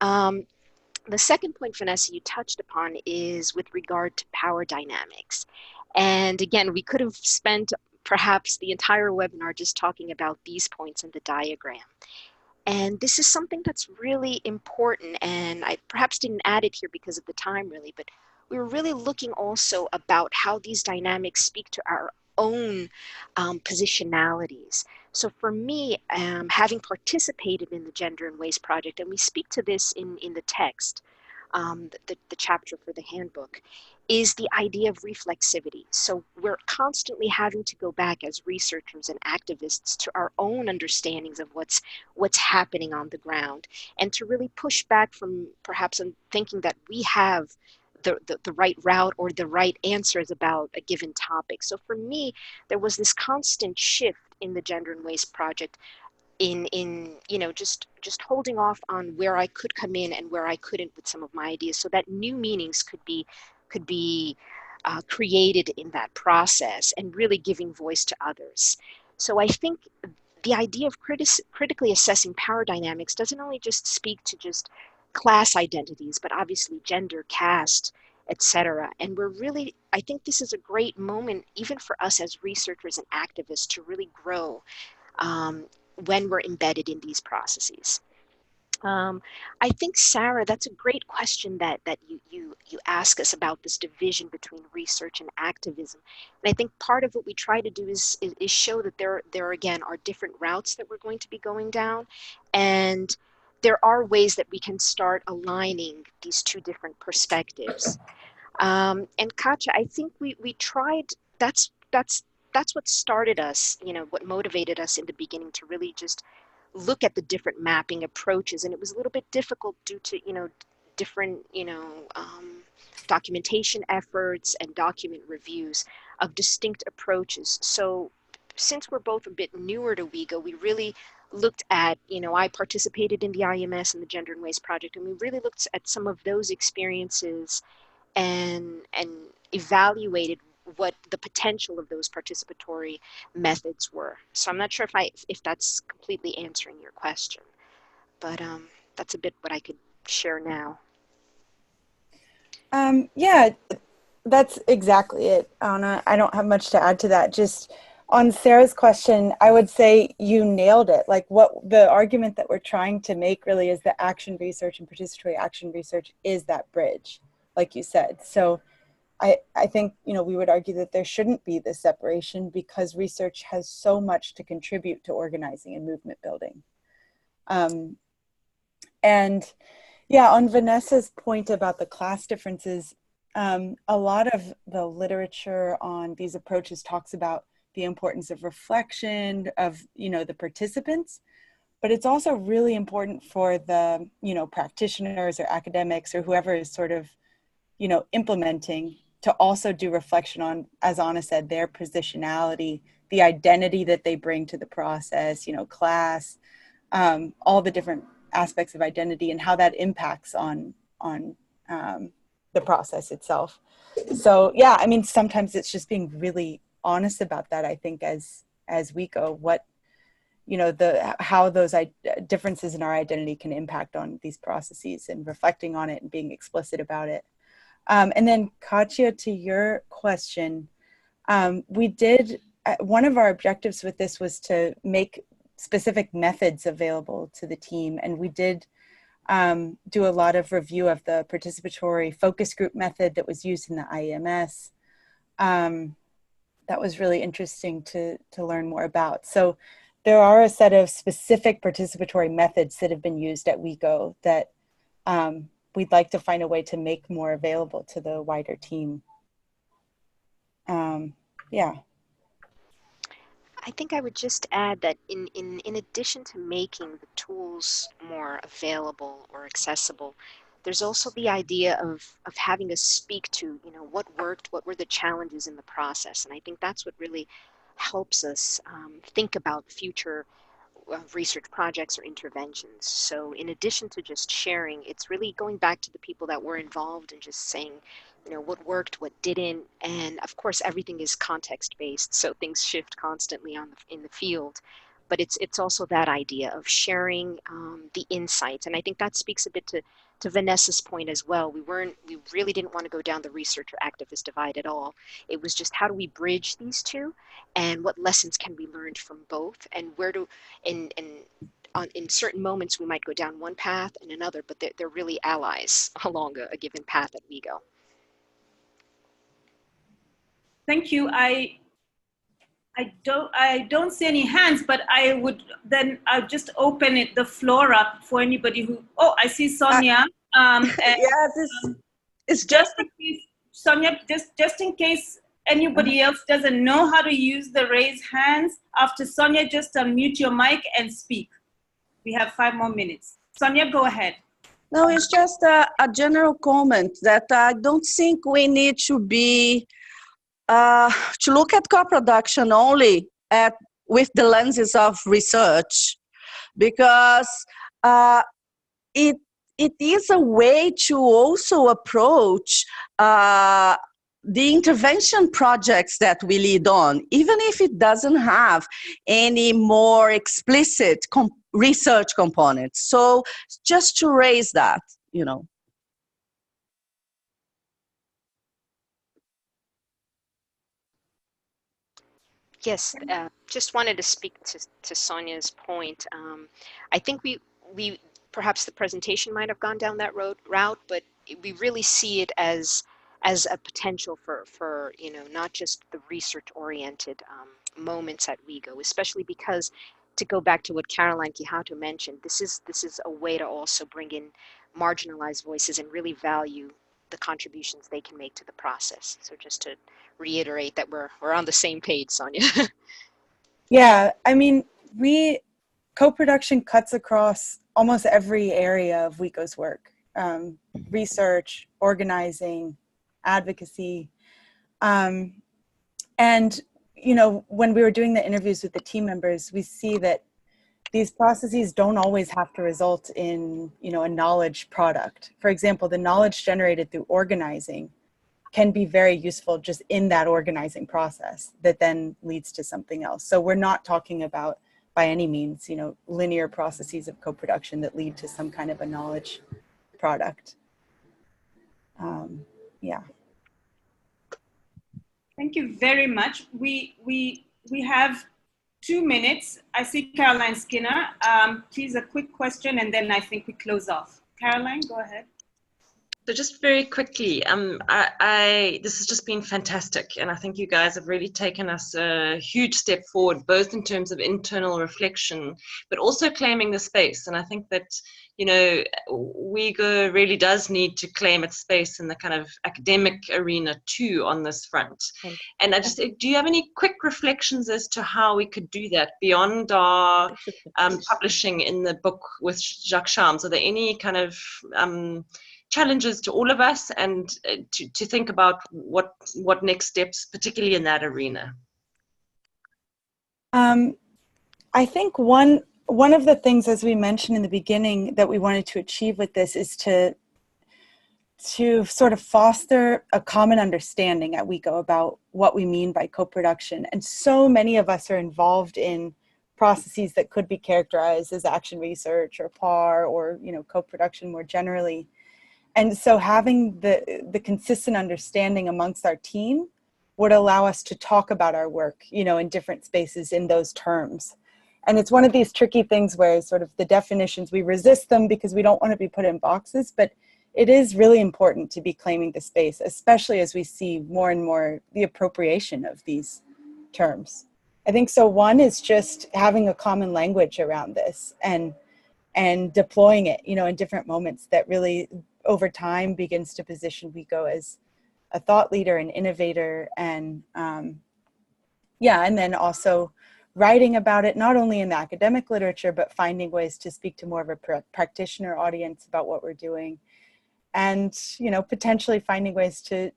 The second point, Vanessa, you touched upon is with regard to power dynamics. And again, we could have spent perhaps the entire webinar just talking about these points in the diagram. And this is something that's really important, and I perhaps didn't add it here because of the time really, but we were really looking also about how these dynamics speak to our own positionalities. So for me, having participated in the Gender and Waste Project, and we speak to this in the text, the chapter for the handbook, is the idea of reflexivity. So we're constantly having to go back as researchers and activists to our own understandings of what's happening on the ground, and to really push back from perhaps thinking that we have the right route or the right answers about a given topic. So for me, there was this constant shift in the Gender and Waste Project in just holding off on where I could come in and where I couldn't with some of my ideas, so that new meanings could be created in that process, and really giving voice to others. So I think the idea of critically assessing power dynamics doesn't only just speak to just class identities, but obviously gender, caste, etc. And I think this is a great moment, even for us as researchers and activists, to really grow when we're embedded in these processes. I think, Sarah, that's a great question that you ask us about this division between research and activism. And I think part of what we try to do is show that there again are different routes that we're going to be going down, and there are ways that we can start aligning these two different perspectives. And Katja, I think we tried, that's what started us, what motivated us in the beginning to really just look at the different mapping approaches. And it was a little bit difficult due to, different, documentation efforts and document reviews of distinct approaches. So since we're both a bit newer to WIEGO, we really looked at, I participated in the IMS and the Gender and Waste Project, and we really looked at some of those experiences and evaluated what the potential of those participatory methods were. So I'm not sure if that's completely answering your question, but that's a bit what I could share now. Yeah, that's exactly it, Anna. I don't have much to add to that. Just on Sarah's question, I would say you nailed it. Like, what the argument that we're trying to make really is that action research and participatory action research is that bridge, like you said. So I think, we would argue that there shouldn't be this separation, because research has so much to contribute to organizing and movement building. And yeah, on Vanessa's point about the class differences, a lot of the literature on these approaches talks about the importance of reflection of, the participants, but it's also really important for the, practitioners or academics or whoever is sort of, implementing, to also do reflection on, as Anna said, their positionality, the identity that they bring to the process, class, all the different aspects of identity and how that impacts on the process itself. So yeah, I mean, sometimes it's just being really honest about that, I think, as we go, how those differences in our identity can impact on these processes, and reflecting on it and being explicit about it. And then Katja, to your question, we did, one of our objectives with this was to make specific methods available to the team. And we did do a lot of review of the participatory focus group method that was used in the IEMS. That was really interesting to learn more about. So there are a set of specific participatory methods that have been used at WIEGO that we'd like to find a way to make more available to the wider team. Yeah. I think I would just add that in addition to making the tools more available or accessible, there's also the idea of having us speak to, you know, what worked, what were the challenges in the process. And I think that's what really helps us think about future research projects or interventions. So in addition to just sharing, it's really going back to the people that were involved and just saying, you know, what worked, what didn't. And of course, everything is context based, so things shift constantly in the field. But it's also that idea of sharing the insights. And I think that speaks a bit to Vanessa's point as well. We really didn't want to go down the research or activist divide at all. It was just, how do we bridge these two, and what lessons can we learn from both, and where do, in certain moments we might go down one path and another, but they're really allies along a given path at WIEGO. Thank you. I don't see any hands, but I'll just open the floor up for anybody who. Oh, I see Sonia. It's just in case, Sonia, just in case anybody else doesn't know how to use the raise hands. After Sonia, just unmute your mic and speak. We have 5 more minutes. Sonia, go ahead. No, it's just a general comment that I don't think we need to be to look at co-production only with the lenses of research, because it is a way to also approach the intervention projects that we lead on, even if it doesn't have any more explicit research components. So just to raise that, you know. Yes, just wanted to speak to Sonia's point. I think we perhaps the presentation might have gone down that route, but we really see it as a potential for you know, not just the research-oriented moments at WIEGO, especially because, to go back to what Caroline Quijano mentioned, this is a way to also bring in marginalized voices and really value the contributions they can make to the process. So just to reiterate that we're on the same page, Sonia. Yeah, I mean, co-production cuts across almost every area of WIEGO's work. Research, organizing, advocacy. And, you know, when we were doing the interviews with the team members, we see that these processes don't always have to result in, you know, a knowledge product. For example, the knowledge generated through organizing can be very useful just in that organizing process that then leads to something else. So we're not talking about, by any means, you know, linear processes of co-production that lead to some kind of a knowledge product. Yeah. Thank you very much. We have 2 minutes. I see Caroline Skinner. Please, a quick question, and then I think we close off. Caroline, go ahead. So just very quickly, this has just been fantastic, and I think you guys have really taken us a huge step forward, both in terms of internal reflection, but also claiming the space. And I think that, you know, WIEGO really does need to claim its space in the kind of academic arena too on this front. And I just, do you have any quick reflections as to how we could do that beyond our publishing in the book with Jacques Charmes? Are there any kind of challenges to all of us, and to think about what next steps, particularly in that arena? I think one of the things, as we mentioned in the beginning, that we wanted to achieve with this is to sort of foster a common understanding at WIEGO about what we mean by co-production. And so many of us are involved in processes that could be characterized as action research or PAR or, you know, co-production more generally. And so having the consistent understanding amongst our team would allow us to talk about our work, you know, in different spaces in those terms. And it's one of these tricky things where sort of the definitions, we resist them because we don't want to be put in boxes, but it is really important to be claiming the space, especially as we see more and more the appropriation of these terms. I think so. One is just having a common language around this and deploying it, you know, in different moments that really over time begins to position WIEGO as a thought leader and innovator, and yeah, and then also writing about it, not only in the academic literature, but finding ways to speak to more of a practitioner audience about what we're doing. And, you know, potentially finding ways to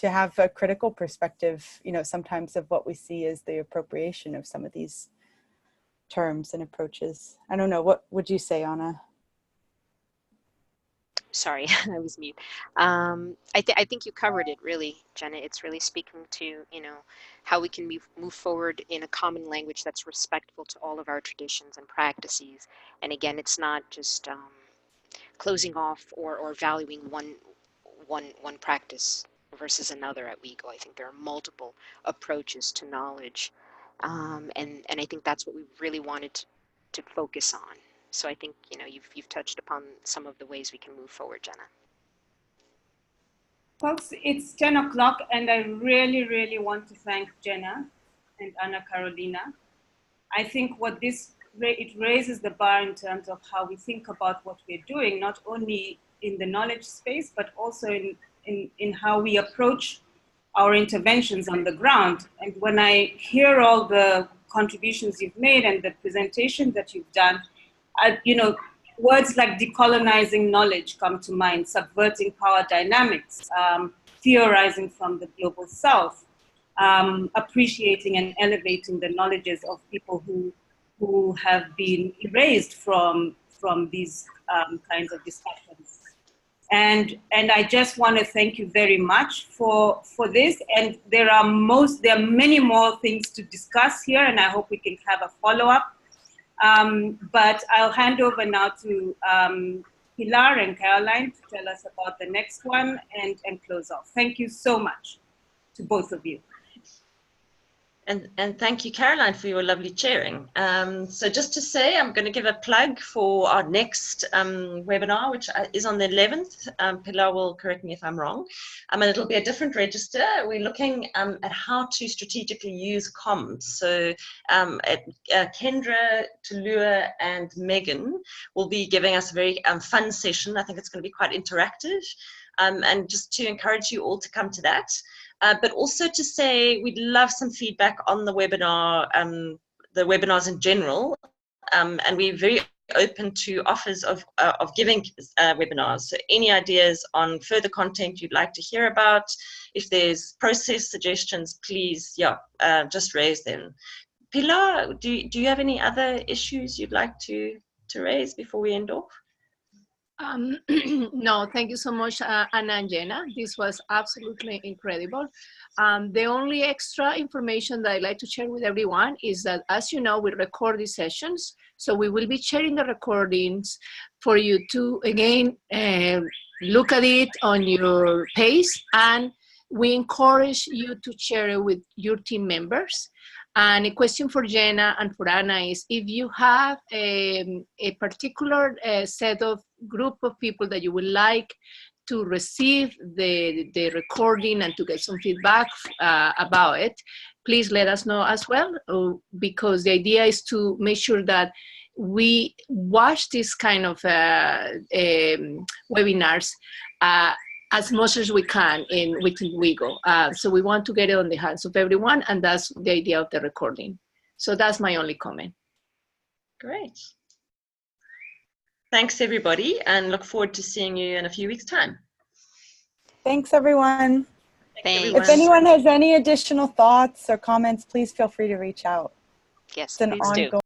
have a critical perspective, you know, sometimes of what we see as the appropriation of some of these terms and approaches. I don't know, what would you say, Anna? Sorry, I was mute. I think you covered it really, Jenna. It's really speaking to, you know, how we can move forward in a common language that's respectful to all of our traditions and practices. And again, it's not just closing off or valuing one practice versus another at WIEGO. I think there are multiple approaches to knowledge, and I think that's what we really wanted to focus on. So I think, you know, you've touched upon some of the ways we can move forward, Jenna. Folks, it's 10 o'clock, and I really, really want to thank Jenna and Anna Carolina. I think it raises the bar in terms of how we think about what we're doing, not only in the knowledge space, but also in how we approach our interventions on the ground. And when I hear all the contributions you've made and the presentation that you've done, you know, words like decolonizing knowledge come to mind, subverting power dynamics, theorizing from the global south, appreciating and elevating the knowledges of people who have been erased from these kinds of discussions. And I just want to thank you very much for this. And there are many more things to discuss here, and I hope we can have a follow-up. But I'll hand over now to Pilar and Caroline to tell us about the next one and close off. Thank you so much to both of you. And thank you, Caroline, for your lovely chairing. So just to say, I'm going to give a plug for our next webinar, which is on the 11th. Pilar will correct me if I'm wrong. And it'll be a different register. We're looking at how to strategically use comms. So Kendra, Tulua, and Megan will be giving us a very fun session. I think it's going to be quite interactive. And just to encourage you all to come to that. But also to say we'd love some feedback on the webinar, the webinars in general, and we're very open to offers of giving webinars. So any ideas on further content you'd like to hear about, if there's process suggestions, please, just raise them. Pilar, do you have any other issues you'd like to raise before we end off? No, thank you so much, Anna and Jenna. This was absolutely incredible. The only extra information that I'd like to share with everyone is that, as you know, we record these sessions. So we will be sharing the recordings for you to, again, look at it on your pace. And we encourage you to share it with your team members. And a question for Jenna and for Anna is, if you have a particular set of group of people that you would like to receive the recording and to get some feedback about it, please let us know as well, because the idea is to make sure that we watch this kind of webinars as much as we can within WIEGO. So we want to get it on the hands of everyone, and that's the idea of the recording. So that's my only comment. Great. Thanks, everybody, and look forward to seeing you in a few weeks' time. Thanks, everyone. Thanks. If anyone has any additional thoughts or comments, please feel free to reach out. Yes, it's an please do. ongoing